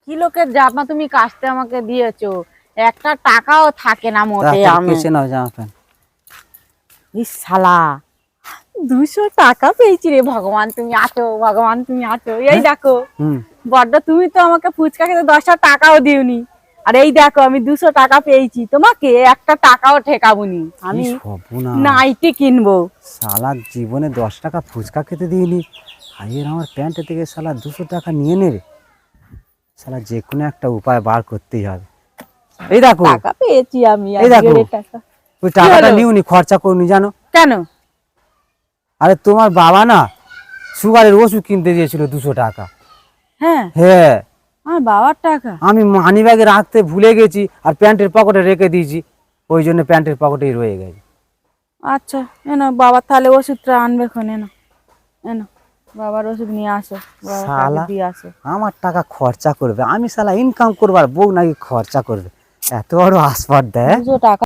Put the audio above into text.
কি লোকের জামা তুমি কাচতে আমাকে দিয়েছো, একটা টাকাও থাকে না মোটে। আমি কেচে নাও জামা প্যান্ট। ইস শালা, 200 টাকা পেয়েছি রে। ভগবান তুমি আছো, ভগবান তুমি আছো। এই দেখো বড্ড, তুমি তো আমাকে ফুচকা খেতে 10টা টাকাও দিওনি, আর এই দেখো আমি 200 টাকা পেয়েছি। তোমাকে একটা টাকাও ঠেকাবুনি। আমি নাইটি কিনবো। শালা জীবনে 10 টাকা ফুচকা খেতে দিইনি, আজের আমার প্যান্ট থেকে শালা 200 টাকা নিয়ে নেবে। শালা যে কোনো একটা উপায় বার করতেই হবে। এই দেখো টাকা পেয়েছি আমি, এই দেখো টাকা। ওই টাকাটা নিউনি, খরচা করুনি জানো কেন? আরে তোমার বাবা না সুগারের ওষুধ কিনতে দিয়েছিল 200 টাকা। হ্যাঁ হ্যাঁ, আমার বাবার টাকা আমি মানি ব্যাগে রাখতে ভুলে গেছি আর প্যান্টের পকেটে রেখে দিয়েছি, ওই জন্য প্যান্টের পকেটেই রয়ে গেছে। আচ্ছা এনো বাবা, তাহলে ওষুধটা আনবে খন। এনো এনো বাবার ওষুধ নিয়ে আসো, বাবাকে দিয়ে আসো। আমার টাকা খরচা করবে, আমি শালা ইনকাম করবার বউ নাকি খরচা করবে, এত বড় আসপাত দেয়। 200 টাকা